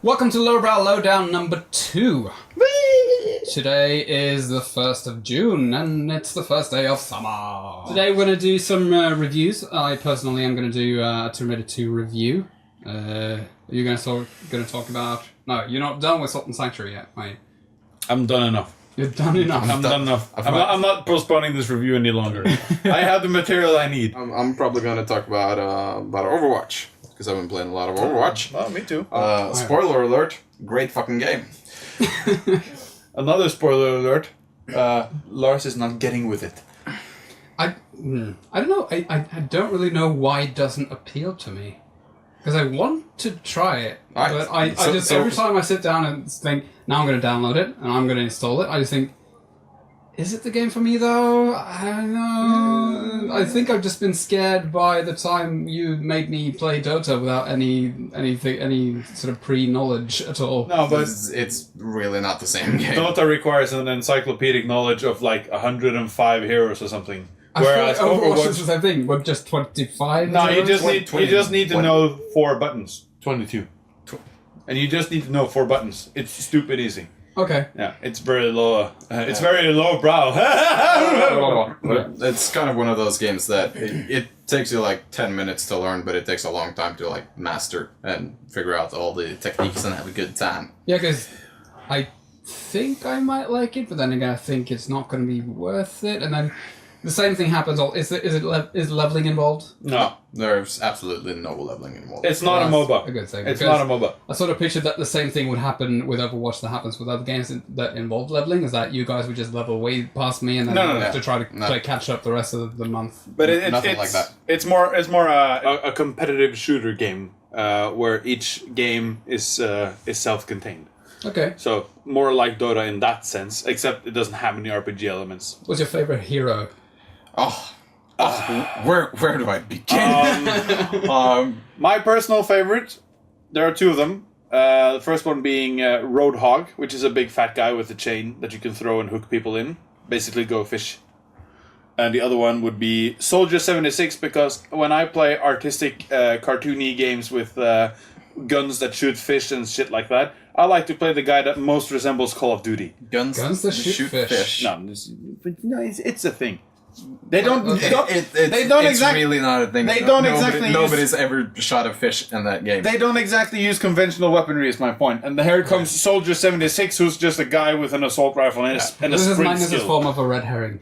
Welcome to LowBrow LowDown number 2. Whee! Today is the 1st of June, and it's the first day of summer. Today we're going to do some reviews. I personally am going to do a Tomb Raider 2 review. Are you going to talk about... No, you're not done with Salt and Sanctuary yet, are you? I'm done enough. You're done enough? I'm done enough. I'm not postponing this review any longer. I have the material I need. I'm probably going to talk about Overwatch. Because I've been playing a lot of Overwatch. Oh, me too. Spoiler alert, great fucking game. Another spoiler alert, Lars is not getting with it. I don't know. I don't really know why it doesn't appeal to me. Because I want to try it. But every time I sit down and think, now I'm going to download it and I'm going to install it, I just think, is it the game for me though? I don't know. I think I've just been scared by the time you made me play Dota without any sort of pre-knowledge at all. No, but it's really not the same game. Dota requires an encyclopedic knowledge of like 105 heroes or something. Whereas Overwatch is the same thing, with just 25. No, you just need to know 4 buttons. 22. And you just need to know 4 buttons. It's stupid easy. Okay. Yeah, it's very low. It's very low brow. It's kind of one of those games that it takes you like 10 minutes to learn, but it takes a long time to like master and figure out all the techniques and have a good time. Yeah, because I think I might like it, but then again, I think it's not going to be worth it. And then the same thing happens. Is leveling involved? No. There's absolutely no leveling involved. It's not a MOBA. A good thing. It's not a MOBA. I sort of pictured that the same thing would happen with Overwatch that happens with other games that involve leveling, is that you guys would just level way past me and then have to try to catch up the rest of the month. But nothing it's like that. It's more a competitive shooter game where each game is self-contained. Okay. So more like Dota in that sense, except it doesn't have any RPG elements. What's your favorite hero? Where do I begin? My personal favorite, there are 2 of them. The first one being Roadhog, which is a big fat guy with a chain that you can throw and hook people in. Basically go fish. And the other one would be Soldier 76, because when I play artistic, cartoony games with guns that shoot fish and shit like that, I like to play the guy that most resembles Call of Duty. Guns that shoot fish. No, it's a thing. They don't. It's really not a thing. Nobody's ever shot a fish in that game. They don't exactly use conventional weaponry. Is my point. And here comes Soldier 76, who's just a guy with an assault rifle and a sprint This is skill. Magnus' form of a red herring.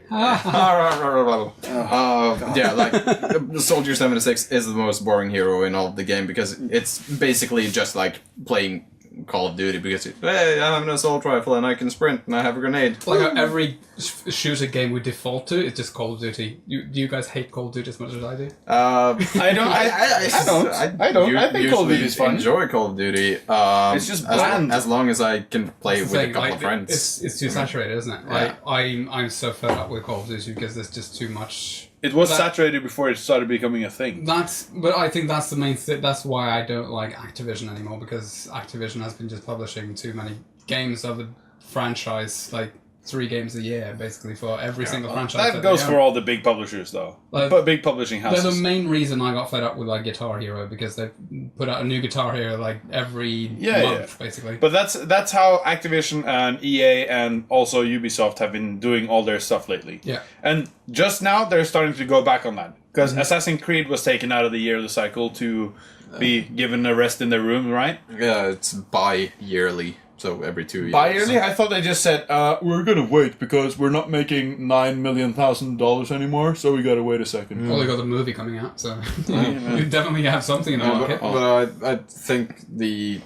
Soldier 76 is the most boring hero in all of the game because it's basically just like playing Call of Duty because hey, I have an assault rifle and I can sprint and I have a grenade. Like how every shooter game we default to is just Call of Duty. Do you guys hate Call of Duty as much as I do? I don't. I think Call of Duty is fun. Enjoy Call of Duty. It's just bland. As long as I can play with a couple of friends. It's too saturated, isn't it? Like I'm so fed up with Call of Duty because there's just too much. It was saturated before it started becoming a thing. But I think that's the main thing. That's why I don't like Activision anymore, because Activision has been just publishing too many games of the franchise, like 3 games a year, basically, for every single franchise. That goes for all the big publishers, though. But big publishing houses. They're the main reason I got fed up with like Guitar Hero, because they put out a new Guitar Hero like every month, basically. But that's how Activision and EA and also Ubisoft have been doing all their stuff lately. Yeah. And just now they're starting to go back on that, because Assassin's Creed was taken out of the yearly cycle to be given a rest in their room, right? Yeah, it's bi-yearly. So every 2 years. Bi-yearly? I thought they just said, we're gonna wait because we're not making $9 million anymore, so we gotta wait a second. Well, they got the movie coming out, so you definitely have something in the market. But I think the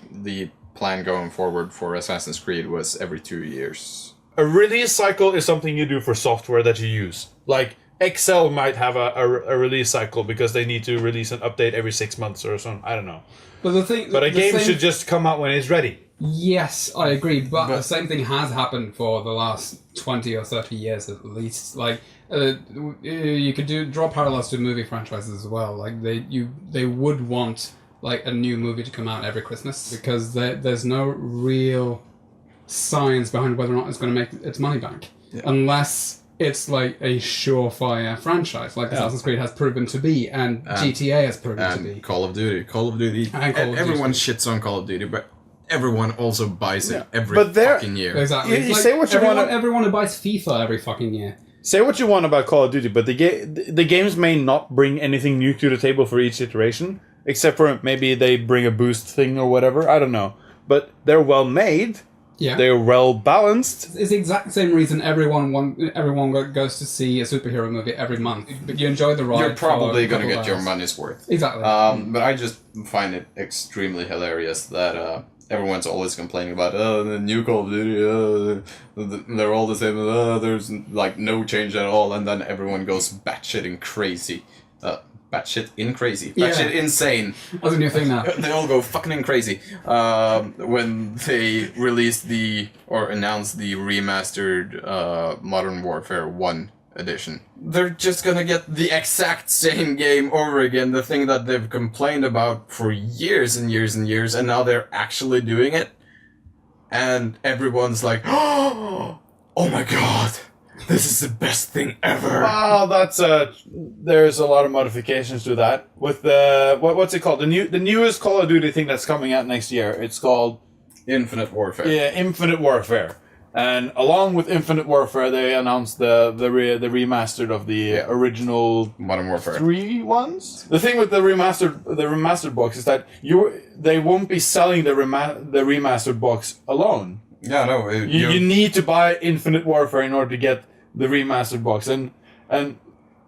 plan going forward for Assassin's Creed was every 2 years. A release cycle is something you do for software that you use. Like, Excel might have a release cycle because they need to release an update every 6 months or something. I don't know. But a game should just come out when it's ready. Yes, I agree, but the same thing has happened for the last 20 or 30 years at least. Like, you could draw parallels to movie franchises as well. Like, they would want like a new movie to come out every Christmas, because there's no real science behind whether or not it's going to make its money back, unless it's like a surefire franchise, like Assassin's Creed has proven to be, and GTA has proven to be. Call of Duty. Everyone shits on Call of Duty, but everyone also buys it every But there- fucking year. Exactly. You It's say what you everyone, wanna- everyone who buys FIFA every fucking year. Say what you want about Call of Duty, but the games may not bring anything new to the table for each iteration, except for maybe they bring a boost thing or whatever. I don't know, but they're well made. Yeah. They're well balanced. It's the exact same reason everyone goes to see a superhero movie every month. But you enjoy the ride. You're probably for a going to couple get your hours. money's worth. Exactly. But I just find it extremely hilarious that everyone's always complaining about the new Call of Duty, they're all the same, there's like no change at all, and then everyone goes batshit crazy. Batshit crazy. Batshit insane. That's a new thing now. They all go fucking crazy when they released announced the remastered Modern Warfare 1 edition. They're just gonna get the exact same game over again, the thing that they've complained about for years and years and years, and now they're actually doing it. And everyone's like, oh my god, this is the best thing ever. Wow, that's there's a lot of modifications to that. With the what's it called? The newest Call of Duty thing that's coming out next year. It's called Infinite Warfare. Yeah, Infinite Warfare. And along with Infinite Warfare, they announced the remastered of the original Modern Warfare 3 ones. The thing with the remastered box is that they won't be selling the remastered box alone. Yeah, no. You need to buy Infinite Warfare in order to get the remastered box. And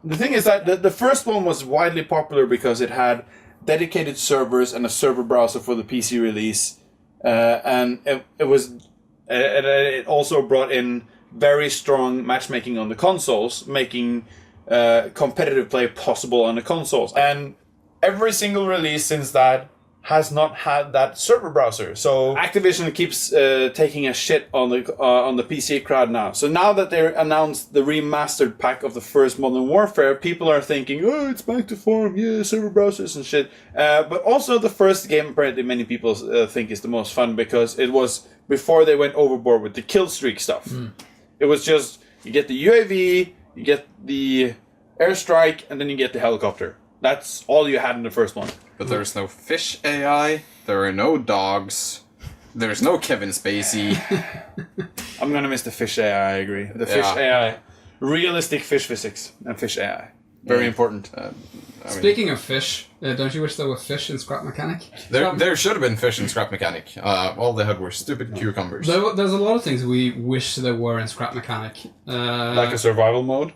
the thing is that the first one was widely popular because it had dedicated servers and a server browser for the PC release, and it also brought in very strong matchmaking on the consoles, making competitive play possible on the consoles. And every single release since that has not had that server browser. So Activision keeps taking a shit on the PC crowd now. So now that they announced the remastered pack of the first Modern Warfare, people are thinking, oh, it's back to form, yeah, server browsers and shit. But also the first game, apparently many people think is the most fun because it was before they went overboard with the kill streak stuff. It was just, you get the UAV, you get the airstrike, and then you get the helicopter. That's all you had in the first one. But there's no fish AI, there are no dogs, there's no Kevin Spacey. I'm gonna miss the fish AI, I agree. The fish AI. Realistic fish physics and fish AI. Very important. Speaking of fish, don't you wish there were fish in Scrap Mechanic? There should have been fish in Scrap Mechanic. All they had were stupid cucumbers. There's a lot of things we wish there were in Scrap Mechanic. Like a survival mode?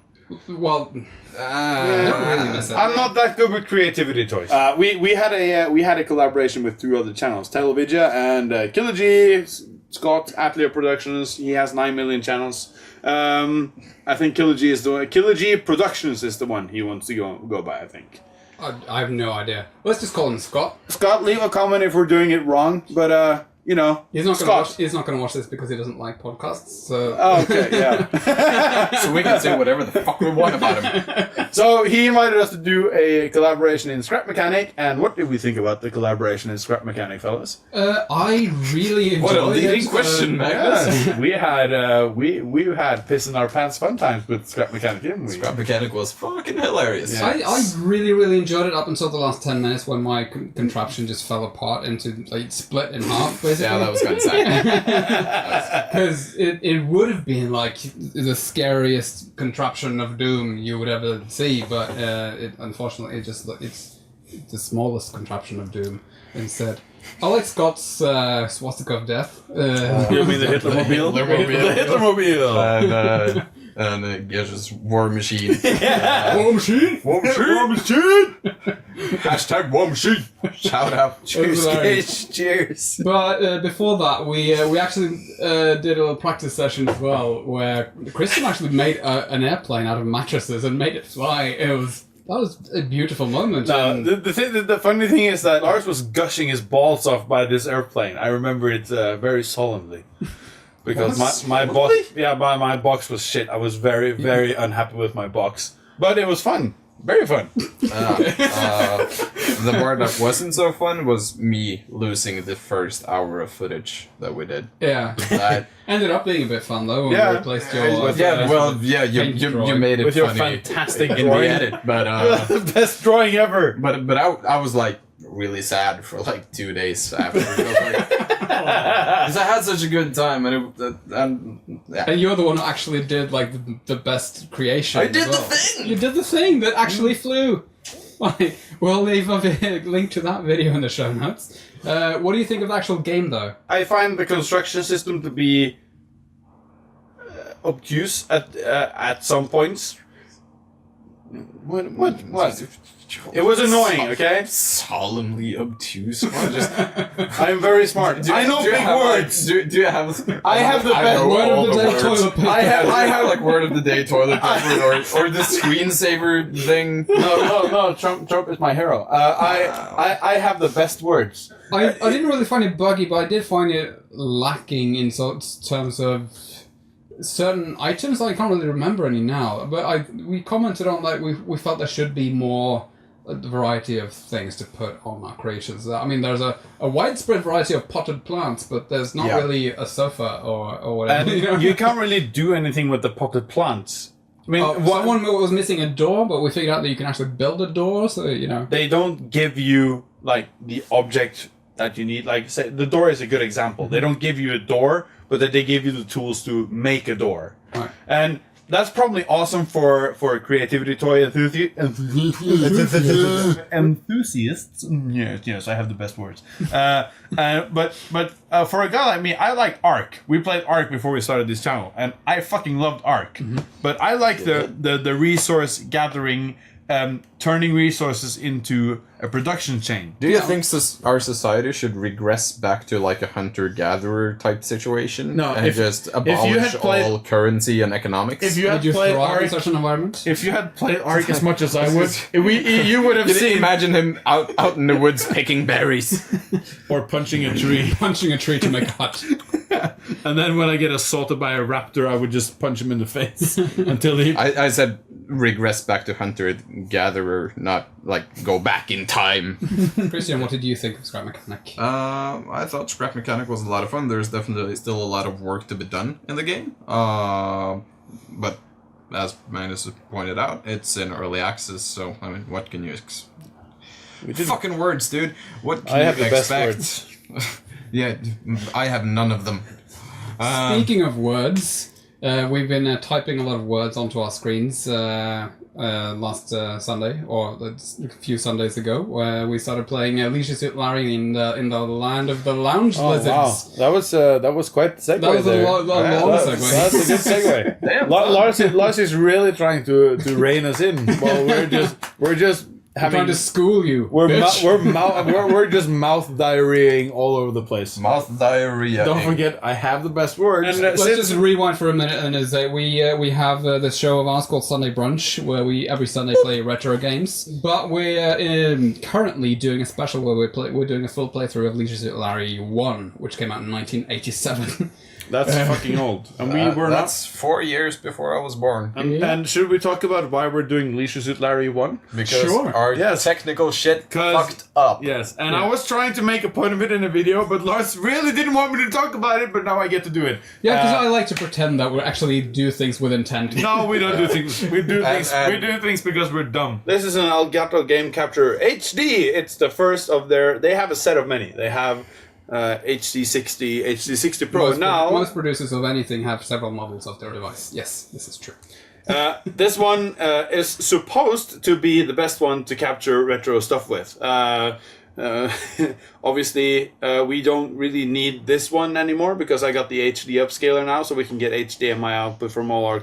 Well, I don't really miss it. I'm not that good with creativity toys. We had a collaboration with 2 other channels, TeleVidya and KillerG, Scott Atelier Productions. He has 9 million channels. I think KillerG Productions is the one he wants to go by, I think. I have no idea. Let's just call him Scott. Scott, leave a comment if we're doing it wrong, but you know, He's not Scott. going to watch this because he doesn't like podcasts. So. Oh, okay, yeah. So we can say whatever the fuck we want about him. So he invited us to do a collaboration in Scrap Mechanic, and what did we think about the collaboration in Scrap Mechanic, fellas? I really enjoyed What a leading it. question, Magnus. Yeah, we had piss in our pants fun times with Scrap Mechanic, didn't we? Scrap Mechanic was fucking hilarious. Yeah. I really, really enjoyed it up until the last 10 minutes when my contraption just fell apart into, like, split in half, basically. Yeah, that was kind of sad. Because it would have been, like, the scariest contraption of Doom you would ever see, but unfortunately it's the smallest contraption of Doom instead. I like Scott's swastika of death. You mean the Hitlermobile? The Hitlermobile! And Gesh's War Machine. War machine! War Machine! War Machine! Hashtag War Machine! Shout out. Cheers! But before that, we actually did a little practice session as well, where Christian actually made an airplane out of mattresses and made it fly. That was a beautiful moment. No, the funny thing is that Lars was gushing his balls off by this airplane. I remember it very solemnly. Because my box was shit. I was very, very unhappy with my box. But it was fun. Very fun. The part that wasn't so fun was me losing the first hour of footage that we did. Yeah. That, Ended up being a bit fun though when Yeah. we replaced your... you made it With your funny fantastic in the drawing. edit, but The best drawing ever. but I was like really sad for like 2 days after. I was like, Because I had such a good time, yeah. And you're the one who actually did like the best creation. I did as the well. thing! You did the thing that actually flew. Like, we'll leave a link to that video in the show notes. What do you think of the actual game, though? I find the construction system to be obtuse at some points. What? It was annoying, okay? Solemnly obtuse. I'm very smart. I know big words. Do you have? I have the best word of the day toilet paper. I have like word of the day toilet paper or the screensaver thing. No. Trump is my hero. I have the best words. I didn't really find it buggy, but I did find it lacking in terms of certain items. I can't really remember any now, but we commented on like we felt there should be more variety of things to put on our creations. I mean, there's a widespread variety of potted plants, but there's not really a sofa or whatever. And you can't really do anything with the potted plants. I mean, someone was missing a door, but we figured out that you can actually build a door, so they don't give you like the object that you need. Like, say, the door is a good example. They don't give you a door, but they give you the tools to make a door. Right. And that's probably awesome for creativity toy enthusiasts. Yes, I have the best words. But for a guy like me, I like Ark. We played Ark before we started this channel, and I fucking loved Ark. Mm-hmm. But I like the resource gathering, turning resources into a production chain. Do you think our society should regress back to like a hunter-gatherer type situation? No, and just abolish all currency and economics? If you had Would you played thrive in Ark, such an environment? if you had played Ark as much as I would, you would have seen. Imagine him out in the woods picking berries. Or punching a tree. Punching a tree to make a hut. And then when I get assaulted by a raptor, I would just punch him in the face until he... I said regress back to hunter-gatherer, not like go back in time. Christian, what did you think of Scrap Mechanic? I thought Scrap Mechanic was a lot of fun. There's definitely still a lot of work to be done in the game. But as Magnus pointed out, it's in early access, so I mean, what can you fucking words, dude. What can you expect? Yeah, I have none of them. Speaking of words, we've been typing a lot of words onto our screens last Sunday, or a few Sundays ago, where we started playing Leisure Suit Larry in the land of the lounge lizards. Wow, that was quite the segue. That was a long segue. That's a good segue. Damn, Lars is really trying to rein us in. Well, we're just I'm trying to school you. We're just mouth diarrheaing all over the place. Mouth diarrhea. Don't forget, I have the best words. And let's just rewind for a minute and say we have this show of ours called Sunday Brunch, where we every Sunday play retro games. But we're currently doing a special where we're doing a full playthrough of Leisure Suit Larry 1, which came out in 1987. That's fucking old. And that's 4 years before I was born. And should we talk about why we're doing Leisure Suit Larry 1? Because our technical shit fucked up. Yes, and I was trying to make a point of it in a video, but Lars really didn't want me to talk about it, but now I get to do it. Yeah, because I like to pretend that we actually do things with intent. No, we don't do things. We do things because we're dumb. This is an Elgato Game Capture HD. It's the first of their... They have a set of many. They have... HD60, HD60 Pro. Most producers of anything have several models of their device. Yes, this is true. This one is supposed to be the best one to capture retro stuff with. Obviously, we don't really need this one anymore because I got the HD upscaler now, so we can get HDMI output from all our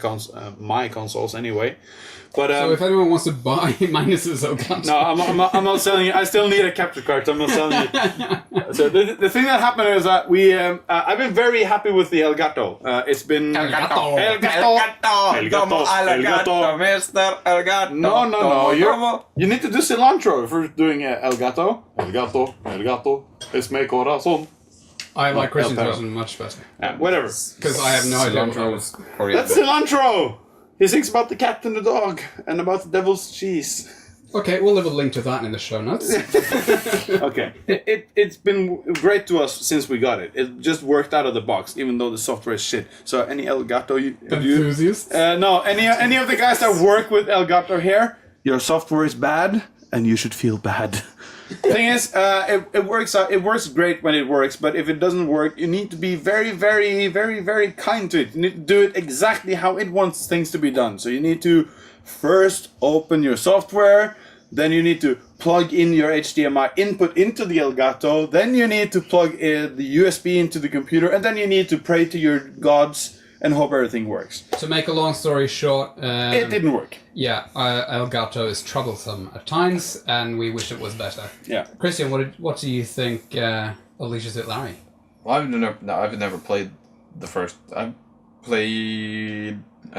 my consoles anyway. But, so if anyone wants to buy Magnus's Elgato... No, I'm not selling it. I still need a capture card, so I'm not selling it. So the thing that happened is that I've been very happy with the Elgato. It's been... Elgato. Mr. Elgato. No. You need to do Silantro if we're doing Elgato. Elgato. Es me corazón. I like Christian's version much better. Whatever. Because I have no idea what that was. That's Silantro! He sings about the cat and the dog, and about the devil's cheese. Okay, we'll leave a link to that in the show notes. Okay. It's been great to us since we got it. It just worked out of the box, even though the software is shit. So any Elgato enthusiasts? No, any of the guys that work with Elgato here, your software is bad, and you should feel bad. Thing is, it works out. It works great when it works, but if it doesn't work, you need to be very, very, very, very kind to it. You need to do it exactly how it wants things to be done. So you need to first open your software, then you need to plug in your HDMI input into the Elgato, then you need to plug in the USB into the computer, and then you need to pray to your gods and hope everything works. To make a long story short, It didn't work. yeah, Elgato is troublesome at times, and we wish it was better. Yeah. Christian, what do you think unleashes it, Larry? Well, I've never played the first. I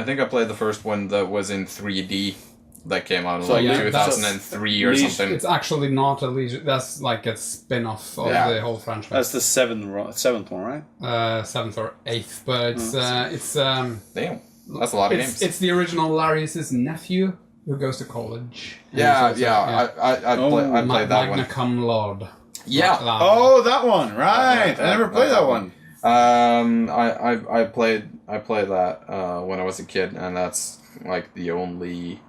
think I played the first one that was in 3D. That came out in So, like yeah, 2003 or Leash- something. It's actually not a Leisure. That's like a spin-off of Yeah. the whole franchise. That's the seventh one, right? 7th or 8th, but it's Damn, that's a lot of games. it's the original Larry's nephew who goes to college. And yeah, he's yeah. also- I played that Magna one. cum laude. Yeah. Oh, that one, right? I never played that one. I played that when I was a kid, and that's like the only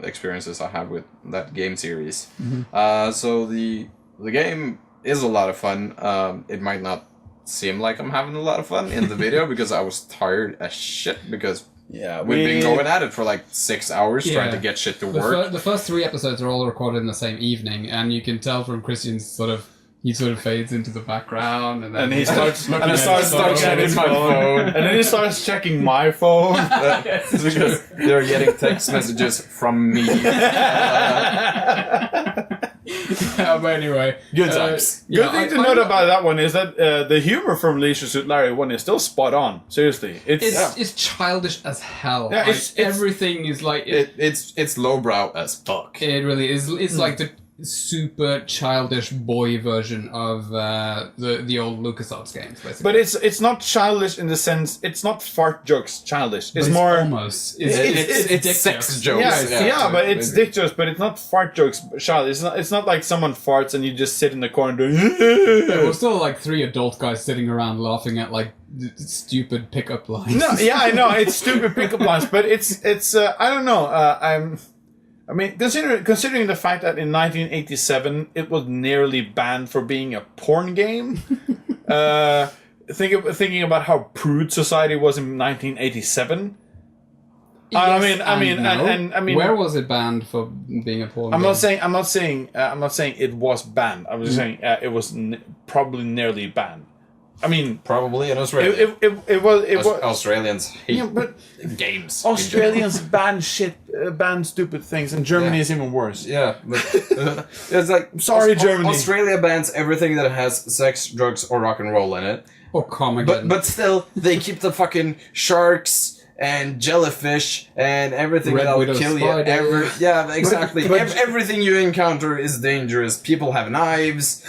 experiences I have with that game series. So the game is a lot of fun. It might not seem like I'm having a lot of fun in the video because I was tired as shit because Yeah, we've been going at it for like 6 hours trying to Yeah. get shit to work. The first 3 episodes are all recorded in the same evening, and you can tell from Christian's he sort of fades into the background, and then And he starts looking and he at starts his phone. looking at his phone, and then he starts checking my phone. It's because they're getting text messages from me. But anyway, Good times. yeah, Good thing to note about that one is that the humor from Leisure Suit Larry 1 is still spot on. Seriously, It's childish as hell. Yeah, Like, it's- everything is like It's lowbrow as fuck. It really is. It's like the super childish boy version of the old LucasArts games, basically. but it's not childish in the sense it's not fart jokes childish. But It's more almost. It's dick sex jokes. jokes. yeah, but it's dick jokes, but it's not fart jokes childish. It's not like someone farts and you just sit in the corner doing. Yeah, we're still like 3 adult guys sitting around laughing at like stupid pickup lines. No, yeah, I know it's stupid pickup lines, but it's I don't know. I mean, considering the fact that in 1987 it was nearly banned for being a porn game, thinking about how prude society was in 1987. I mean, where was it banned for being a porn? I'm game? not saying it was banned. I'm just saying it was probably nearly banned. I mean, Probably in Australia. it was Australians hate yeah, but games. Australians ban stupid things, and Germany is even worse. Yeah, but it's like Sorry, Germany. Australia bans everything that has sex, drugs, or rock and roll in it. Or Comic-Con. But still, they keep the fucking sharks and jellyfish and everything Red that'll Widow kill spider. you. Yeah, exactly. but- Everything you encounter is dangerous. people have knives.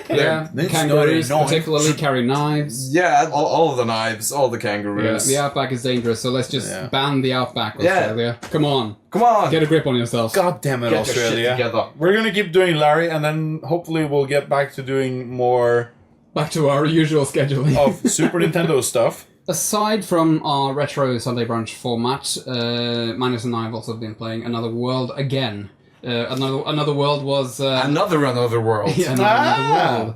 yeah, That's kangaroos not annoying. particularly carry knives. Yeah, all the knives, all the Yeah, kangaroos. the outback is dangerous, so let's just Yeah. ban the outback, Yeah. Australia. Come on, Come on, get a grip on yourself. God damn it, get your shit Australia! together. We're gonna keep doing Larry, and then hopefully we'll get back to doing more Back to our usual scheduling. of Super Nintendo stuff. Aside from our retro Sunday brunch format, Magnus and I have also been playing Another World again. Another World was Another world. yeah, another World.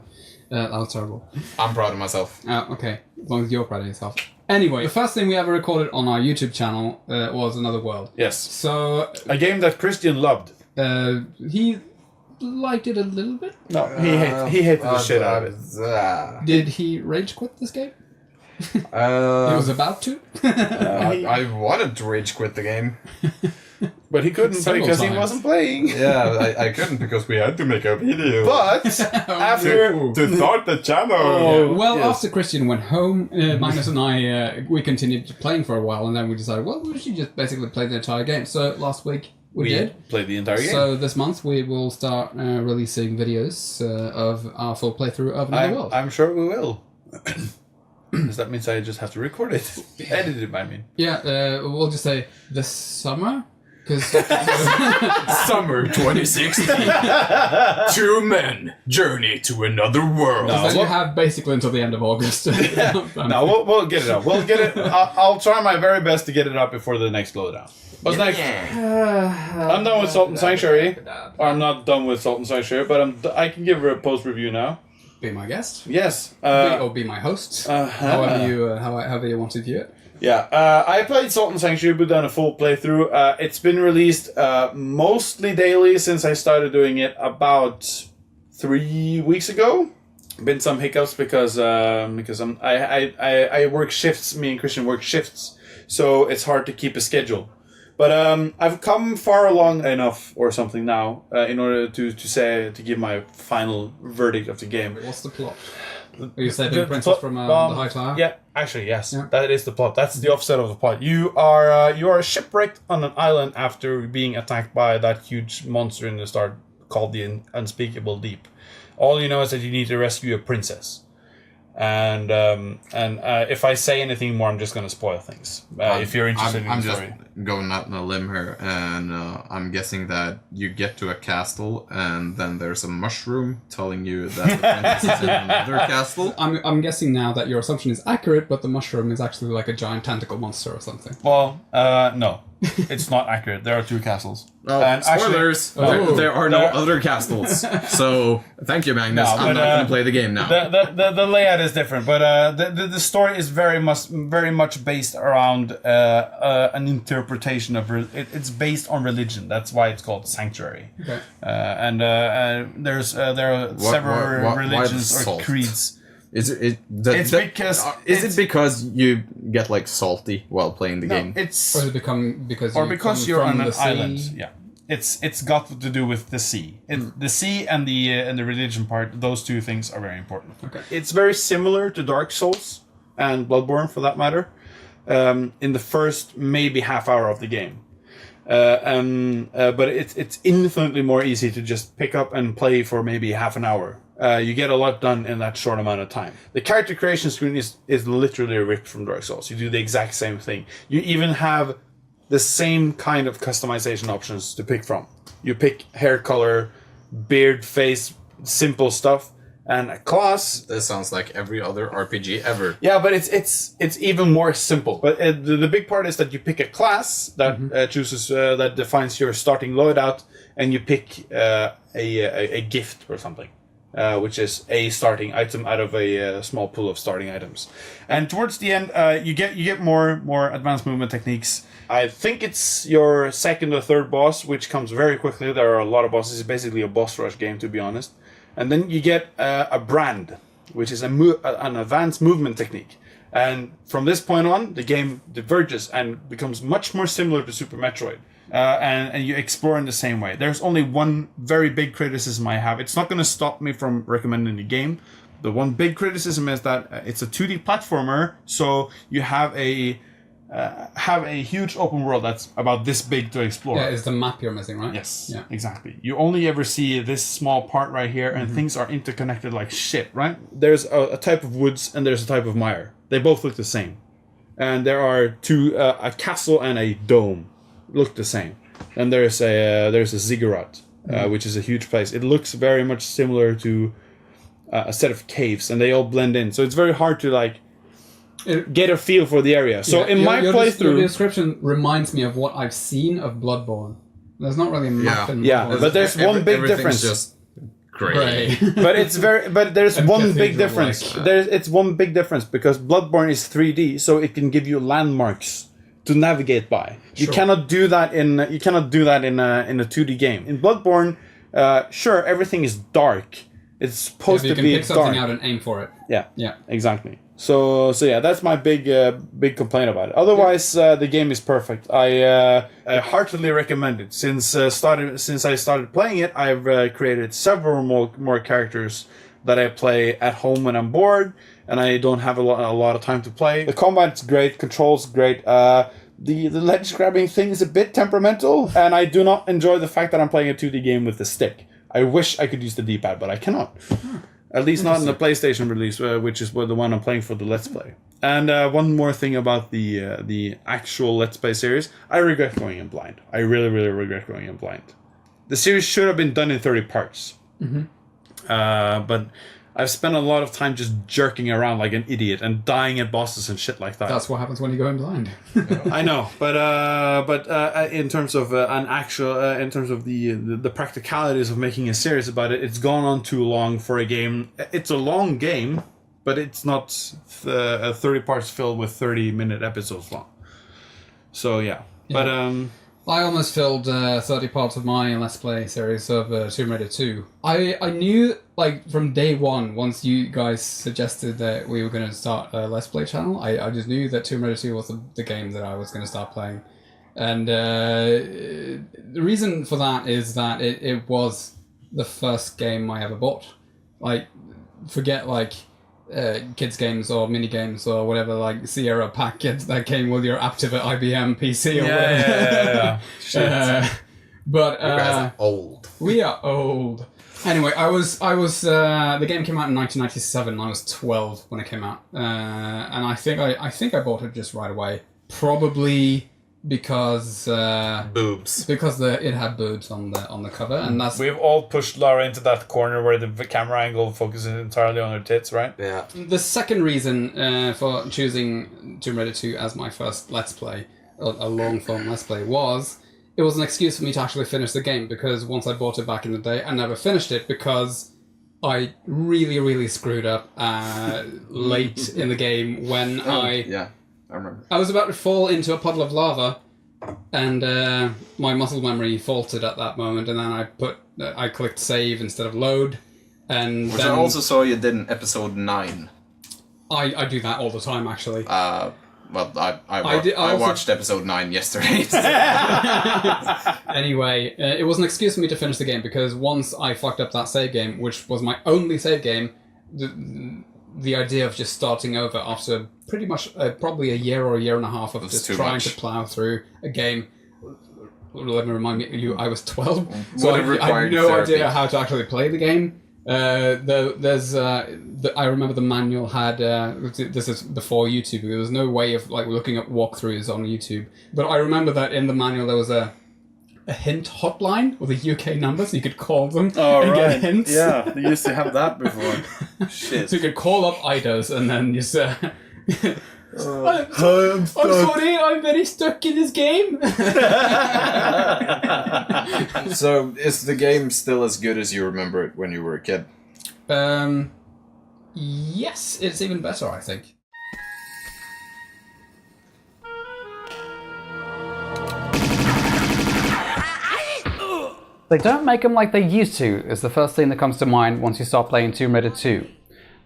That was terrible. I'm proud of myself. Okay, as long as you're proud of yourself. Anyway, the first thing we ever recorded on our YouTube channel was Another World. Yes, So a game that Christian loved. he liked it a little bit. No, he hated the shit out of it. Did he rage quit this game? He Uh, was about to. I wanted to rage quit the game. But he couldn't Several because he times. wasn't playing. Yeah, I couldn't because we had to make a video. But after to start the channel. Well, yes. after Christian went home, Magnus and I, we continued playing for a while, and then we decided, well, we should just basically play the entire game. So last week we did. played the entire game. So this month we will start releasing videos of our full playthrough of Another World. I'm sure we will. Because that means I just have to record it. Edit it, I mean. Yeah, we'll just say this summer. Because Summer 2016. Two men journey to another world. then you have basically until the end of August. No, we'll get it up. We'll get it. I'll try my very best to get it up before the next LowDown. What's next? I'm done with Salt and Sanctuary. Or I'm not done with Salt and Sanctuary, but I can give her a post review now. Be my guest. Yes. Or be my host. However you want to view it. Yeah, I played Salt and Sanctuary, but done a full playthrough. It's been released mostly daily since I started doing it about 3 weeks ago. Been some hiccups because I work shifts. Me and Christian work shifts, so it's hard to keep a schedule. But I've come far along enough or something now in order to give my final verdict of the game. What's the plot? You said the princess from the high tower? Yeah, actually, yes. Yeah. That is the plot. That's the offset of the plot. You are shipwrecked on an island after being attacked by that huge monster in the start called the Unspeakable Deep. All you know is that you need to rescue a princess. And if I say anything more, I'm just going to spoil things. If you're interested in the story. I'm just going out on a limb here, and I'm guessing that you get to a castle, and then there's a mushroom telling you that the princess is in another castle. I'm guessing now that your assumption is accurate, but the mushroom is actually like a giant tentacle monster or something. Well, no. It's not accurate. There are 2 castles. Oh, and spoilers! Actually, there are no other castles. So, thank you, Magnus. I'm not going to play the game now. The layout is different, but the story is very much based around an interpretation of it's based on religion. That's why it's called Sanctuary. Okay. There are several religions or creeds. Is it because you get like salty while playing the game? Or because you're on an island. Yeah, it's got to do with the sea. The sea and the religion part. Those 2 things are very important. Okay. It's very similar to Dark Souls and Bloodborne, for that matter. In the first maybe half hour of the game. But it's infinitely more easy to just pick up and play for maybe half an hour. You get a lot done in that short amount of time. The character creation screen is literally ripped from Dark Souls. You do the exact same thing. You even have the same kind of customization options to pick from. You pick hair color, beard, face, simple stuff, and a class. This sounds like every other RPG ever. Yeah, but it's even more simple. But the big part is that you pick a class that chooses that defines your starting loadout, and you pick a gift or something. Which is a starting item out of a small pool of starting items, and towards the end, you get more advanced movement techniques. I think it's your second or third boss, which comes very quickly. There are a lot of bosses. It's basically a boss rush game, to be honest. And then you get a brand, which is an advanced movement technique. And from this point on, the game diverges and becomes much more similar to Super Metroid. And you explore in the same way. There's only one very big criticism I have. It's not going to stop me from recommending the game. The one big criticism is that it's a 2D platformer, so you have a huge open world that's about this big to explore. Yeah, it's the map you're missing, right? Yes, yeah, exactly. You only ever see this small part right here, and things are interconnected like shit, right? There's a type of woods and there's a type of mire. They both look the same. And there are 2, a castle and a dome. Look the same. And there's a ziggurat, which is a huge place. It looks very much similar to a set of caves, and they all blend in. So it's very hard to get a feel for the area. So in my playthrough, your description reminds me of what I've seen of Bloodborne. There's not really a map in Bloodborne. But there's one big difference. Just gray. But there's one big difference. It's one big difference because Bloodborne is 3D, so it can give you landmarks to navigate by. You cannot do that in a 2D game. In Bloodborne, sure, everything is dark. It's supposed to be dark. You can pick something out and aim for it. Yeah, exactly. So yeah, that's my big complaint about it. Otherwise, the game is perfect. I heartily recommend it. Since I started playing it, I've created several more characters that I play at home when I'm bored and I don't have a lot of time to play. The combat's great, controls great. The ledge grabbing thing is a bit temperamental, and I do not enjoy the fact that I'm playing a 2D game with the stick. I wish I could use the D-pad, but I cannot. At least not in the PlayStation release, which is the one I'm playing for the Let's Play. And one more thing about the actual Let's Play series. I regret going in blind. I really, really regret going in blind. The series should have been done in 30 parts. But I've spent a lot of time just jerking around like an idiot and dying at bosses and shit like that. That's what happens when you go in blind. I know, but in terms of in terms of the practicalities of making a series about it, it's gone on too long for a game. It's a long game, but it's not 30 parts filled with 30-minute episodes long. So yeah. But I almost filled 30 parts of my Let's Play series of Tomb Raider 2. I knew, like, from day one, once you guys suggested that we were going to start a Let's Play channel, I just knew that Tomb Raider 2 was the game that I was going to start playing. And the reason for that is that it was the first game I ever bought. Like, forget, like, kids games or mini games or whatever, like Sierra packet that came with your Aptiva IBM PC or whatever. But you guys are old. We are old. Anyway, I was the game came out in 1997. I was 12 when it came out, and I think I bought it just right away. Probably because boobs. Because it had boobs on the cover, and that's we've all pushed Lara into that corner where the camera angle focuses entirely on her tits, right? Yeah. The second reason for choosing Tomb Raider 2 as my first Let's Play, a long form Let's Play, was it was an excuse for me to actually finish the game, because once I bought it back in the day, I never finished it because I really, really screwed up late in the game when I remember. I was about to fall into a puddle of lava, and my muscle memory faltered at that moment, and then I clicked save instead of load, and which then I also saw you did in episode 9. I do that all the time, actually. Well, I watched episode 9 yesterday. Anyway, it was an excuse for me to finish the game, because once I fucked up that save game, which was my only save game, the idea of just starting over after pretty much probably a year or a year and a half of just trying to plow through a game. Let me remind you, I was 12, so I had no idea how to actually play the game. I remember the manual had, this is before YouTube, there was no way of like looking at walkthroughs on YouTube, but I remember that in the manual there was a hint hotline with a UK number, so you could call them get hints. Yeah, they used to have that before. Shit. So you could call up IDOS and then just... I'm sorry, I'm very stuck in this game. So, is the game still as good as you remember it when you were a kid? Yes, it's even better, I think. They don't make them like they used to, is the first thing that comes to mind once you start playing Tomb Raider 2.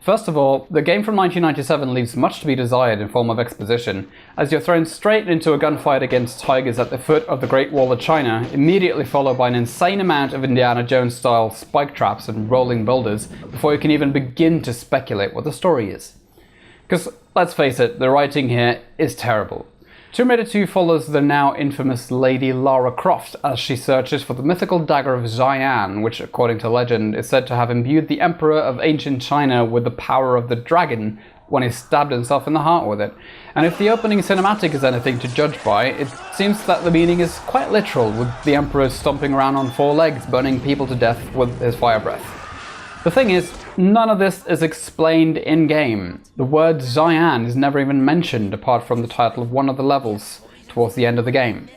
First of all, the game from 1997 leaves much to be desired in form of exposition, as you're thrown straight into a gunfight against tigers at the foot of the Great Wall of China, immediately followed by an insane amount of Indiana Jones-style spike traps and rolling boulders, before you can even begin to speculate what the story is. Because, let's face it, the writing here is terrible. Tomb Raider 2 follows the now infamous Lady Lara Croft as she searches for the mythical dagger of Xi'an, which, according to legend, is said to have imbued the Emperor of ancient China with the power of the dragon when he stabbed himself in the heart with it. And if the opening cinematic is anything to judge by, it seems that the meaning is quite literal, with the Emperor stomping around on 4 legs, burning people to death with his fire breath. The thing is, none of this is explained in-game. The word Xi'an is never even mentioned apart from the title of one of the levels towards the end of the game.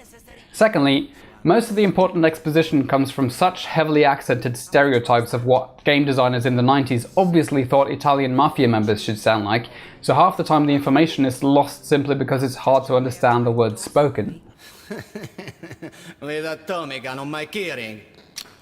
Secondly, most of the important exposition comes from such heavily accented stereotypes of what game designers in the 90s obviously thought Italian mafia members should sound like, so half the time the information is lost simply because it's hard to understand the words spoken. With Atomica on my keyring.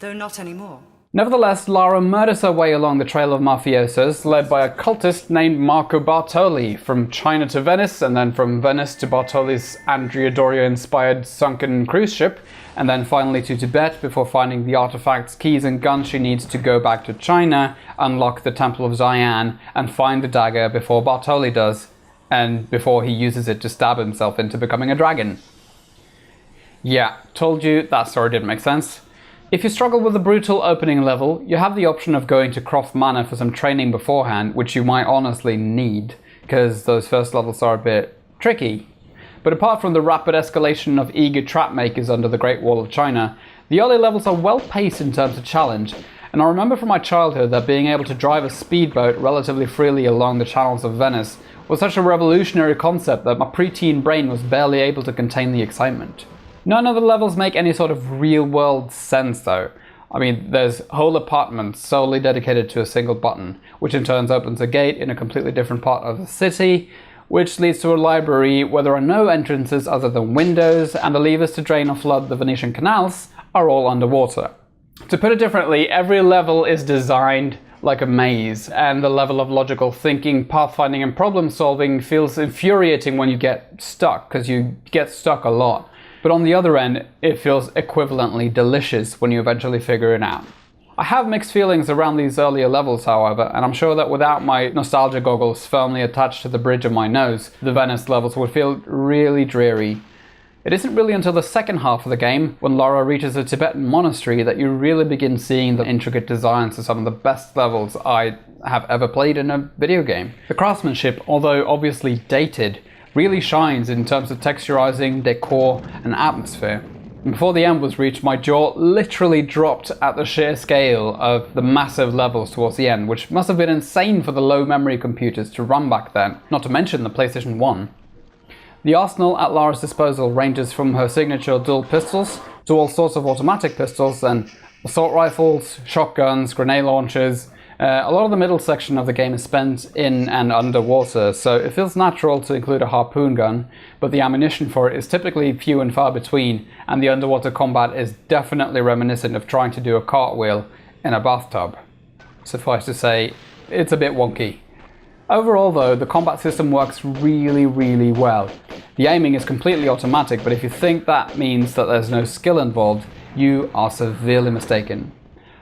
Though not anymore. Nevertheless, Lara murders her way along the trail of mafiosos, led by a cultist named Marco Bartoli, from China to Venice, and then from Venice to Bartoli's Andrea Doria-inspired sunken cruise ship, and then finally to Tibet before finding the artifacts, keys and guns she needs to go back to China, unlock the Temple of Xi'an, and find the dagger before Bartoli does, and before he uses it to stab himself into becoming a dragon. Yeah, told you that story didn't make sense. If you struggle with the brutal opening level, you have the option of going to Croft Manor for some training beforehand, which you might honestly need, because those first levels are a bit tricky. But apart from the rapid escalation of eager trap makers under the Great Wall of China, the early levels are well paced in terms of challenge, and I remember from my childhood that being able to drive a speedboat relatively freely along the channels of Venice was such a revolutionary concept that my preteen brain was barely able to contain the excitement. None of the levels make any sort of real-world sense though. I mean, there's whole apartments solely dedicated to a single button, which in turn opens a gate in a completely different part of the city, which leads to a library where there are no entrances other than windows, and the levers to drain or flood the Venetian canals are all underwater. To put it differently, every level is designed like a maze, and the level of logical thinking, pathfinding and problem solving feels infuriating when you get stuck, because you get stuck a lot. But on the other end, it feels equivalently delicious when you eventually figure it out. I have mixed feelings around these earlier levels, however, and I'm sure that without my nostalgia goggles firmly attached to the bridge of my nose, the Venice levels would feel really dreary. It isn't really until the second half of the game, when Lara reaches a Tibetan monastery, that you really begin seeing the intricate designs of some of the best levels I have ever played in a video game. The craftsmanship, although obviously dated, really shines in terms of texturizing, decor, and atmosphere. And before the end was reached, my jaw literally dropped at the sheer scale of the massive levels towards the end, which must have been insane for the low memory computers to run back then, not to mention the PlayStation 1. The arsenal at Lara's disposal ranges from her signature dual pistols to all sorts of automatic pistols and assault rifles, shotguns, grenade launchers. A lot of the middle section of the game is spent in and underwater, so it feels natural to include a harpoon gun, but the ammunition for it is typically few and far between, and the underwater combat is definitely reminiscent of trying to do a cartwheel in a bathtub. Suffice to say, it's a bit wonky. Overall though, the combat system works really well. The aiming is completely automatic, but if you think that means that there's no skill involved, you are severely mistaken.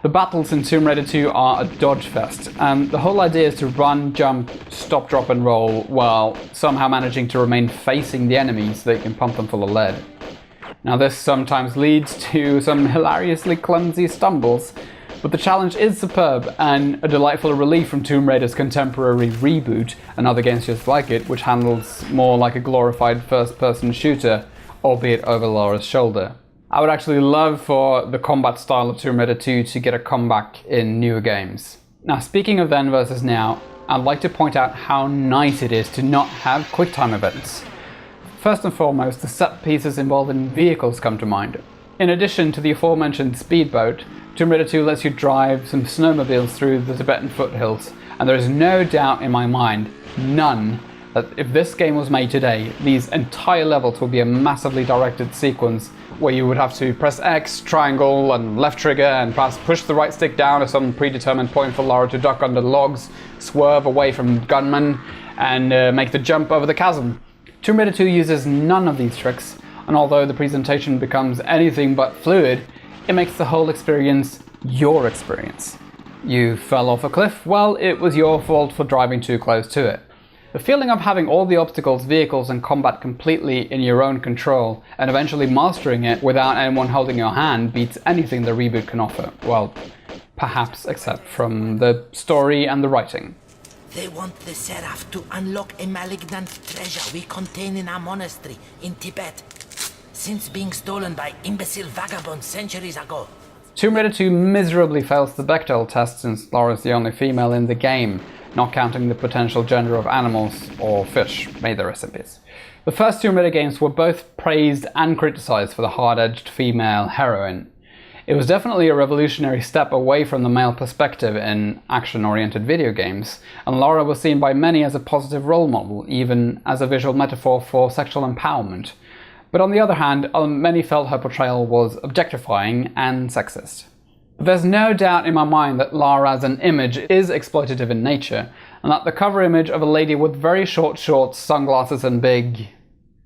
The battles in Tomb Raider 2 are a dodge fest, and the whole idea is to run, jump, stop, drop and roll while somehow managing to remain facing the enemies so that you can pump them full of lead. Now this sometimes leads to some hilariously clumsy stumbles, but the challenge is superb and a delightful relief from Tomb Raider's contemporary reboot and other games just like it, which handles more like a glorified first-person shooter, albeit over Lara's shoulder. I would actually love for the combat style of Tomb Raider 2 to get a comeback in newer games. Now, speaking of then versus now, I'd like to point out how nice it is to not have QuickTime events. First and foremost, the set pieces involving vehicles come to mind. In addition to the aforementioned speedboat, Tomb Raider 2 lets you drive some snowmobiles through the Tibetan foothills, and there is no doubt in my mind, none, that if this game was made today, these entire levels would be a massively directed sequence where you would have to press X, triangle, and left trigger, and perhaps push the right stick down at some predetermined point for Lara to duck under logs, swerve away from gunmen, and make the jump over the chasm. Tomb Raider 2 uses none of these tricks, and although the presentation becomes anything but fluid, it makes the whole experience your experience. You fell off a cliff? Well, it was your fault for driving too close to it. The feeling of having all the obstacles, vehicles and combat completely in your own control and eventually mastering it without anyone holding your hand beats anything the reboot can offer. Well, perhaps except from the story and the writing. They want the Seraph to unlock a malignant treasure we contain in our monastery in Tibet, since being stolen by imbecile vagabonds centuries ago. Tomb Raider 2 miserably fails the Bechdel test since Lara's the only female in the game, not counting the potential gender of animals or fish, may the rest in peace. The first Tomb Raider games were both praised and criticized for the hard-edged female heroine. It was definitely a revolutionary step away from the male perspective in action-oriented video games, and Lara was seen by many as a positive role model, even as a visual metaphor for sexual empowerment. But on the other hand, many felt her portrayal was objectifying and sexist. But there's no doubt in my mind that Lara as an image is exploitative in nature, and that the cover image of a lady with very short shorts, sunglasses and big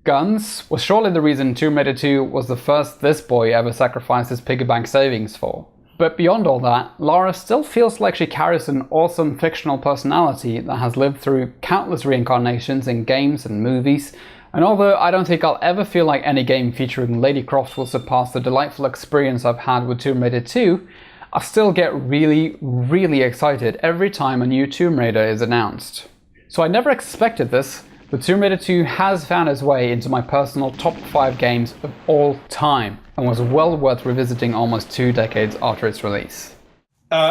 guns was surely the reason Tomb Raider 2 was the first this boy ever sacrificed his piggy bank savings for. But beyond all that, Lara still feels like she carries an awesome fictional personality that has lived through countless reincarnations in games and movies, And although I don't think I'll ever feel like any game featuring Lady Croft will surpass the delightful experience I've had with Tomb Raider 2, I still get really, really excited every time a new Tomb Raider is announced. So I never expected this, but Tomb Raider 2 has found its way into my personal top 5 games of all time, and was well worth revisiting almost 2 decades after its release.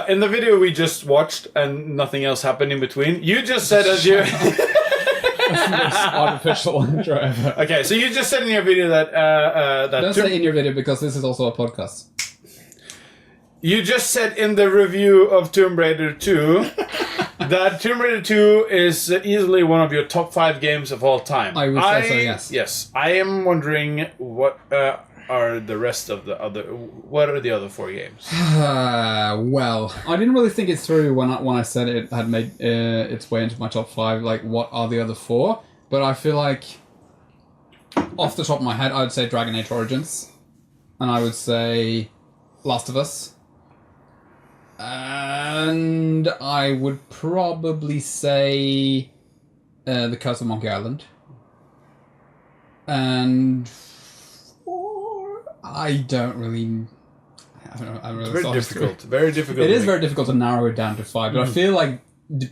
In the video we just watched, and nothing else happened in between, you just said as you... That's the most artificial intro ever. Okay, so you just said in your video that... Don't say in your video because this is also a podcast. You just said in the review of Tomb Raider 2 that Tomb Raider 2 is easily one of your top 5 games of all time. I would say so, yes. Yes. I am wondering what are the rest of the other... What are the other 4 games? Well, I didn't really think it through when I said it had made its way into my top 5, like what are the other 4? But I feel like, off the top of my head, I would say Dragon Age Origins. And I would say Last of Us. And I would probably say The Curse of Monkey Island. And I don't really... It's very difficult. Very difficult. It is very difficult to narrow it down to 5, but I feel like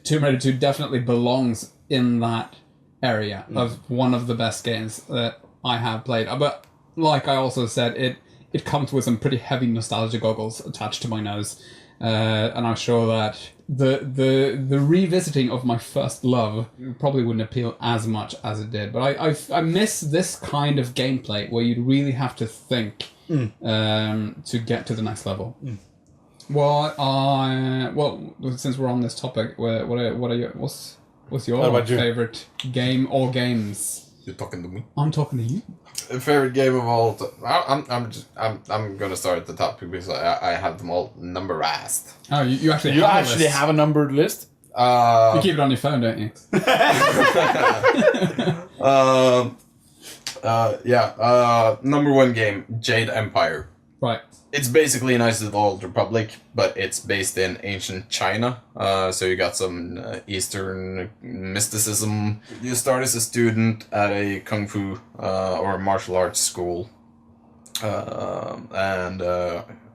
Tomb Raider 2 definitely belongs in that area of one of the best games that I have played. But like I also said, it comes with some pretty heavy nostalgia goggles attached to my nose. And I'm sure that the revisiting of my first love probably wouldn't appeal as much as it did. But I miss this kind of gameplay where you'd really have to think to get to the next level. Well, since we're on this topic, what's your favorite game or games? You're talking to me. I'm talking to you. Favorite game of all time. I'm gonna start at the top because I have them all numberized. Oh, you actually You have a actually list. have a numbered list? You keep it on your phone, don't you? Number 1 game, Jade Empire. Right. It's basically a nice little old republic, but it's based in ancient China. So you got some Eastern mysticism. You start as a student at a kung fu or martial arts school. And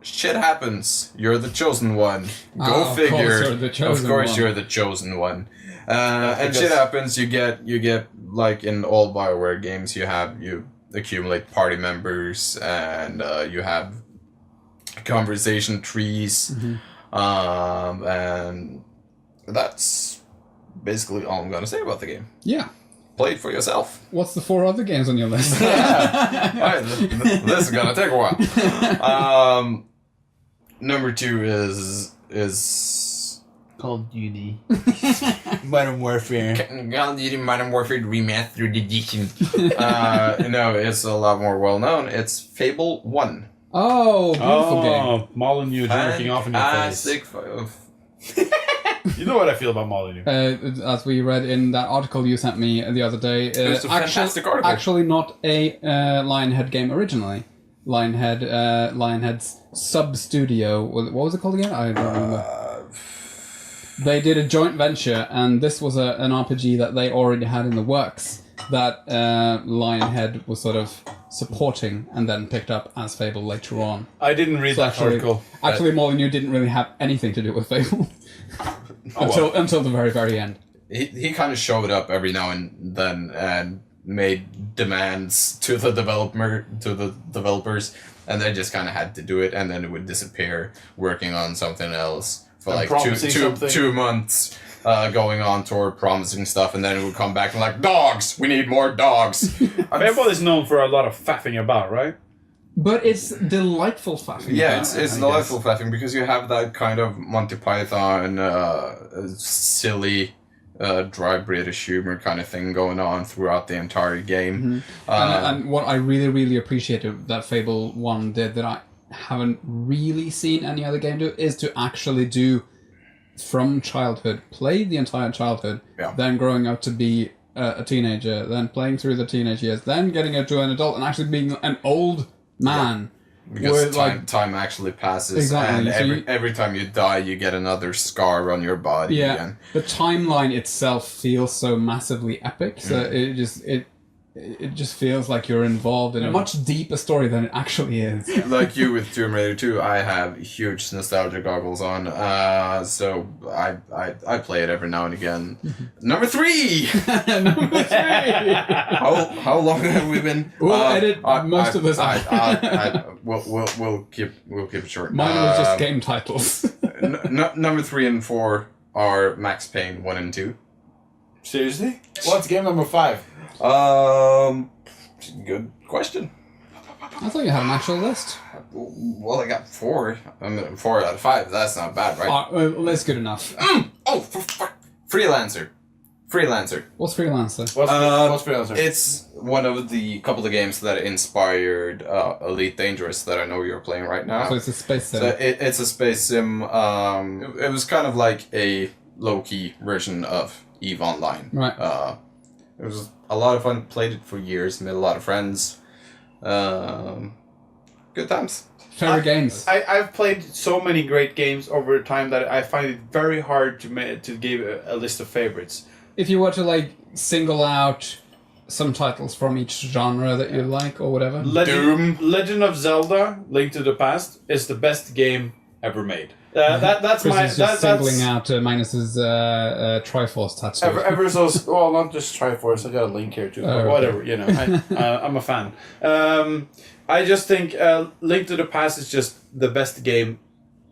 shit happens. You're the chosen one. Go figure. Of course you're the chosen one. And shit happens. You get like in all BioWare games, you accumulate party members, and you have conversation trees, and that's basically all I'm gonna say about the game. Yeah. Play it for yourself. What's the 4 other games on your list? Alright, this is gonna take a while. Number 2 is Call of Duty. Modern Warfare. Call of Duty Modern Warfare Remastered Edition. No, it's a lot more well known. It's Fable 1. Oh, beautiful game. Molyneux jerking off in your face. You know what I feel about Molyneux. As we read in that article you sent me the other day, It's a fantastic article. Actually, not a LionHead game originally. LionHead's sub studio. What was it called again? I don't remember. They did a joint venture, and this was an RPG that they already had in the works that LionHead was sort of supporting and then picked up as Fable later on. I didn't read that article. Actually, Molyneux didn't really have anything to do with Fable until the very, very end. He kind of showed up every now and then and made demands to the developers, and they just kind of had to do it, and then it would disappear, working on something else for like two months. Going on tour, promising stuff, and then it would come back and like, dogs! We need more dogs! Fable is known for a lot of faffing about, right? But it's delightful faffing. Yeah, it's delightful faffing because you have that kind of Monty Python, silly, dry British humor kind of thing going on throughout the entire game. And what I really, really appreciated that Fable 1 did that I haven't really seen any other game do is to actually do from childhood, play the entire childhood, then growing up to be a teenager, then playing through the teenage years, then getting into an adult and actually being an old man. Because time actually passes, exactly. and every time you die, you get another scar on your body. Yeah, and the timeline itself feels so massively epic, so it just feels like you're involved in a much deeper story than it actually is. Like you with Tomb Raider 2, I have huge nostalgia goggles on, so I play it every now and again. Number 3! Number 3! How long have we been? We'll edit most of this out. We'll keep it short. Mine was just game titles. Number 3 and 4 are Max Payne 1 and 2. Seriously? What's game number 5? Good question. I thought you had an actual list. Well, I got 4. 4 out of 5. That's not bad, right? Well, that's good enough. Oh, for fuck! Freelancer. What's Freelancer? What's Freelancer? It's one of the couple of games that inspired Elite Dangerous that I know you're playing right now. So it's a space sim. So it's a space sim. It was kind of like a low-key version of EVE Online. Right. It was a lot of fun. Played it for years. Made a lot of friends. Good times. Favorite games? I've played so many great games over time that I find it very hard to give a list of favorites. If you were to like single out some titles from each genre that you like or whatever. Legend of Zelda: Link to the Past is the best game ever made. That's Chris my is just that's singling out Magnus's Triforce tattoo. ever so well, not just Triforce. I got a link here too. But whatever, you know. I'm a fan. I just think Link to the Past is just the best game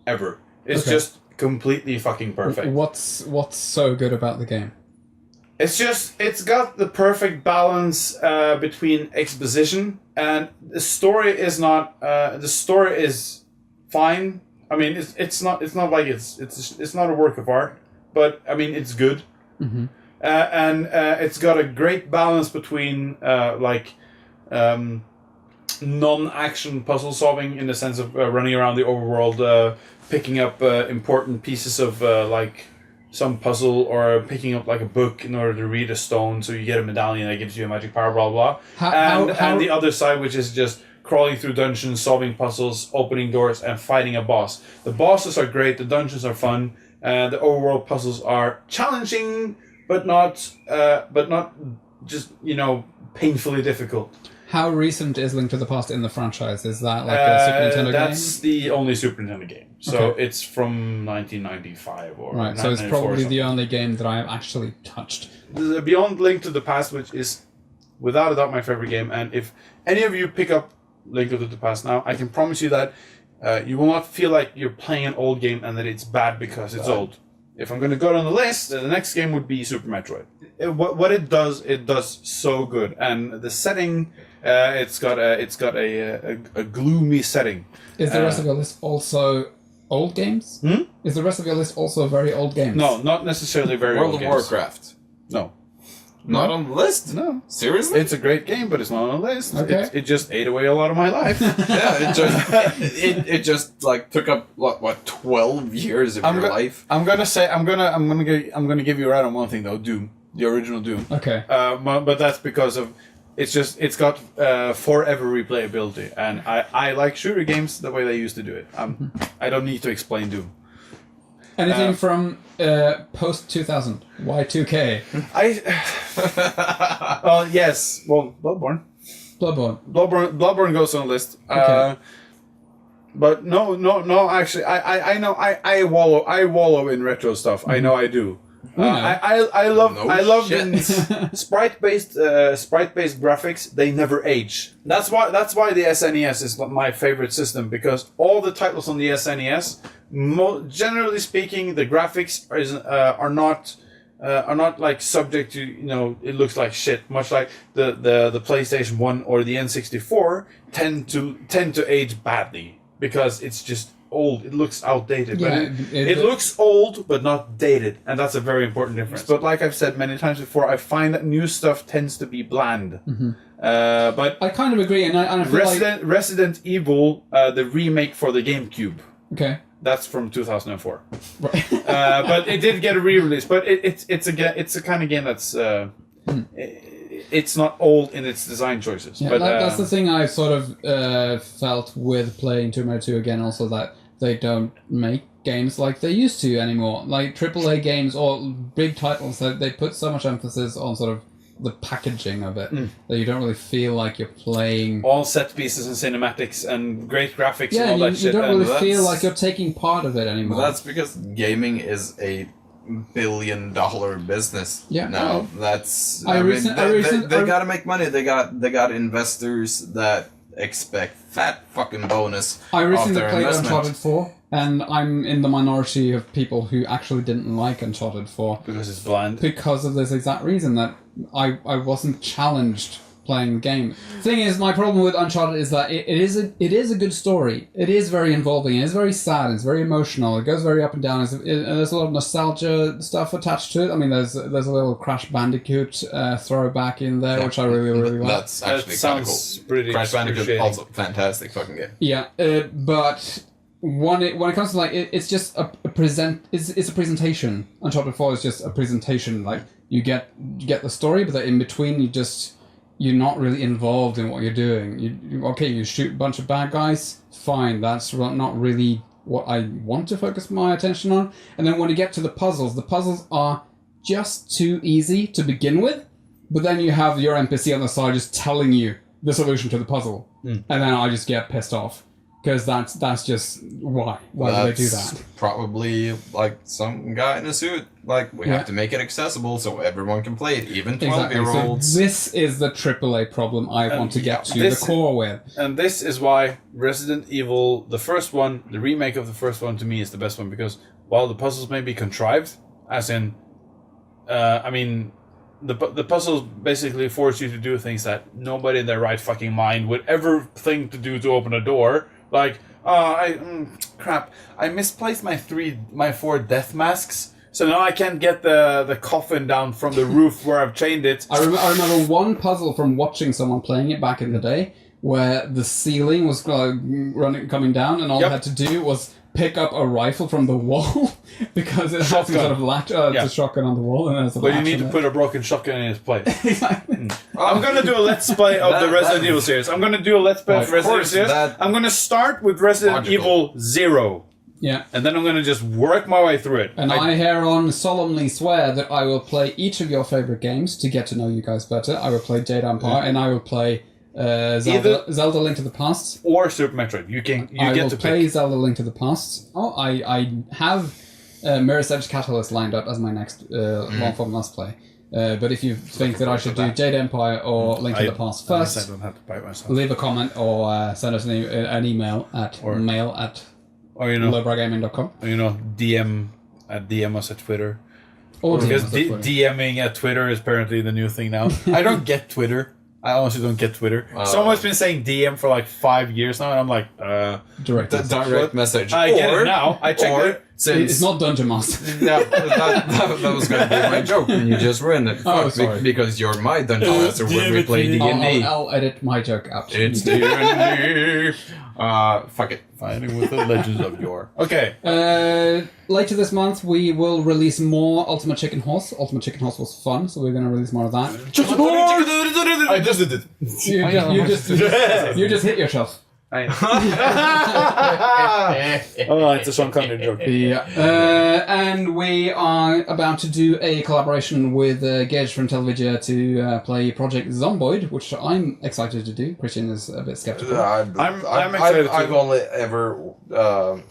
ever. It's just completely fucking perfect. What's so good about the game? It's got the perfect balance between exposition and the story is not. The story is fine. I mean, it's not like it's not a work of art, but I mean it's good, and it's got a great balance between non-action puzzle solving in the sense of running around the overworld, picking up important pieces of like some puzzle or picking up like a book in order to read a stone, so you get a medallion that gives you a magic power, blah blah. And the other side, which is just crawling through dungeons, solving puzzles, opening doors, and fighting a boss. The bosses are great. The dungeons are fun. The overworld puzzles are challenging, but not just painfully difficult. How recent is Link to the Past in the franchise? Is that like a Super Nintendo game? That's the only Super Nintendo game. So it's from 1995 or right. So it's probably the only game that I have actually touched. Beyond Link to the Past, which is without a doubt my favorite game, and if any of you pick up Link to the Past now, I can promise you that you will not feel like you're playing an old game and that it's bad because it's old. If I'm going to go down the list, the next game would be Super Metroid. What it does so good, and the setting, it's got a gloomy setting. Is the rest of your list also old games? Is the rest of your list also very old games? No, not necessarily very old games. World of Warcraft. No. Not on the list? No. Seriously? It's a great game, but it's not on the list. Okay. It just ate away a lot of my life. Yeah, it just like took up what 12 years of your life. I'm gonna give you a right on one thing though. Doom, the original Doom. Okay. But that's because of it's got forever replayability, and I like shooter games the way they used to do it. I don't need to explain Doom. Anything from post 2000, Y2K? Yes. Well, Bloodborne. Bloodborne goes on the list. Okay. But no. Actually, I know I wallow in retro stuff. I know I do. I love sprite-based graphics. They never age. That's why the SNES is my favorite system, because all the titles on the SNES, generally speaking, the graphics are not like subject to it looks like shit. Much like the PlayStation 1 or the N64 tend to age badly because it's just old. It looks outdated. Yeah, but it looks old but not dated, and that's a very important difference. But like I've said many times before, I find that new stuff tends to be bland. But I kind of agree, and I feel Resident Evil, the remake for the GameCube. Okay. That's from 2004. Right. But it did get a re-release. But it's a kind of game that's it's not old in its design choices. Yeah, but that's the thing I sort of felt with playing Tomb Raider 2 again. Also, that they don't make games like they used to anymore. Like AAA games or big titles, that they put so much emphasis on sort of the packaging of it. That you don't really feel like you're playing. All set pieces and cinematics and great graphics and all Yeah, that you shit. don't and really feel like you're taking part of it anymore. Well, that's because gaming is a billion-dollar business. Yeah, now well, that's. they gotta make money. They got investors that expect fat fucking bonus. I recently off their played investment. Uncharted 4, and I'm in the minority of people who actually didn't like Uncharted 4 because it's bland. because of this exact reason that I wasn't challenged playing the game. Thing is, my problem with Uncharted is that it is a good story. It is very involving. It is very sad. It's very emotional. It goes very up and down. And there's a lot of nostalgia stuff attached to it. I mean, there's a little Crash Bandicoot throwback in there, which I really like. That's actually kind of cool. Pretty Crash Bandicoot excruciating. also fantastic fucking game. Yeah, but when it comes to like it's just it's a presentation. Uncharted 4 is just a presentation. Like you get the story, but then in between you're not really involved in what you're doing. You shoot a bunch of bad guys, fine. That's not really what I want to focus my attention on. And then when you get to the puzzles are just too easy to begin with. But then you have your NPC on the side just telling you the solution to the puzzle, and then I just get pissed off because that's just why do they do that? Probably like some guy in a suit. Like we have to make it accessible so everyone can play it, even 12-year-olds. So this is the AAA problem I want to get to the core with. And this is why Resident Evil, the first one, the remake of the first one, to me is the best one, because while the puzzles may be contrived, as in, the puzzles basically force you to do things that nobody in their right fucking mind would ever think to do to open a door. Like, crap, I misplaced my 4 death masks, so now I can't get the coffin down from the roof where I've chained it. I remember one puzzle from watching someone playing it back in the day, where the ceiling was coming down, and all I had to do was pick up a rifle from the wall because it has some sort of latch, the shotgun on the wall, and there's a But latch you need on to it. put a broken shotgun in its place. Exactly. I'm gonna do a let's play of the Resident Evil series. I'm gonna do a let's play of Of Resident Evil course, series. that- I'm gonna start with Resident Evil 0. Yeah. And then I'm gonna just work my way through it. And I hereon solemnly swear that I will play each of your favorite games to get to know you guys better. I will play Jade Empire, and I will play Zelda Link to the Past. Or Super Metroid. You I get will to play pick. Zelda Link to the Past. Oh, I have Mirror's Edge Catalyst lined up as my next long-form Let's Play. But if you think that I should do Jade Empire or Link to the Past I first, don't have to bite myself. leave a comment or send us an email at mail@lowbrowgaming.com. Or DM us at Twitter. Or Because DM us at Twitter. DMing at Twitter is apparently the new thing now. I don't get Twitter. I honestly don't get Twitter. Someone's been saying DM for like 5 years now, and I'm like, Direct message. Direct message. I get it now. I checked it. Since It's not Dungeon Master. Yeah, that was going to be my joke, and you just ruined it. Oh, Fuck, sorry. Because you're my dungeon master when we play D&D. I'll edit my joke out. It's D&D. Fuck it. Fighting with the Legends of Yore. Okay. Later this month, we will release more Ultimate Chicken Horse. Ultimate Chicken Horse was fun, so we're going to release more of that. I just did it. You just hit yourself. Oh, it's a Sean Connery joke. Yeah. And we are about to do a collaboration with Gage from TeleVidya to play Project Zomboid, which I'm excited to do. Christian is a bit skeptical. I'm excited too. I've only ever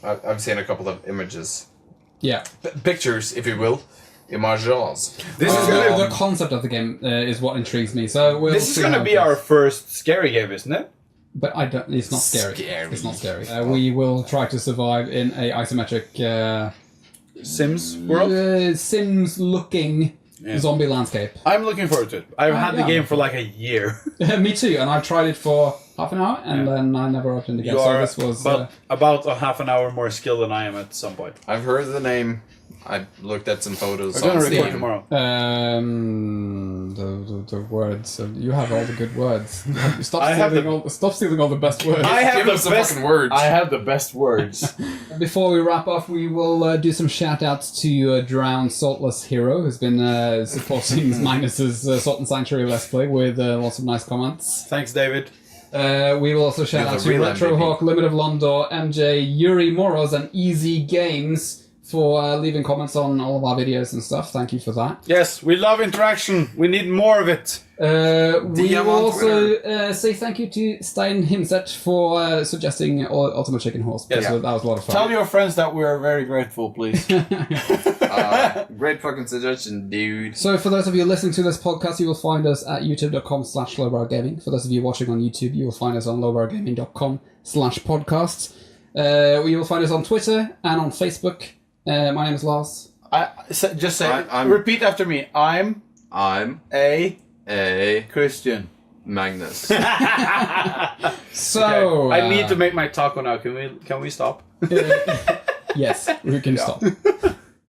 I've seen a couple of images, Yeah. pictures, if you will, images. This is gonna The concept of the game is what intrigues me. So we'll This is see going to how be it goes. our first scary game, isn't it? But I don't. It's not scary. Scary. It's not scary. We will try to survive in a isometric Sims world? Sims-looking zombie landscape. I'm looking forward to it. I've had the yeah. game for like a year. Me too, and I've tried it for half an hour, and then I never opened it again. You So are this was about a half an hour more skilled than I am at some point. I've heard the name. I looked at some photos We're going on to record Steam. tomorrow. the words. You have all the good words. Stop I have stealing all the best words. I have Give the us the best fucking words. I have the best words. Before we wrap up, we will do some shout-outs to Drowned Saltless Hero, who's been supporting Magnus's Salt and Sanctuary Let's Play with lots of nice comments. Thanks, David. We will also shout He's out a to real Retro MVP. Hawk, Limit of Londor, MJ, Yuri Moros, and Easy Games for leaving comments on all of our videos and stuff. Thank you for that. Yes, we love interaction. We need more of it. We DM will on also say thank you to Stein Himset for suggesting Ultimate Chicken Horse. Yes. That was a lot of fun. Tell your friends that we're very grateful, please. Great fucking suggestion, dude. So for those of you listening to this podcast, you will find us at youtube.com/lowbrowgaming. For those of you watching on YouTube, you will find us on lowbrowgaming.com/podcasts. You will find us on Twitter and on Facebook. My name is Lars. Just say, repeat after me. I'm a Christian. Magnus. So okay. I need to make my taco now. Can we stop? Yes, we can stop.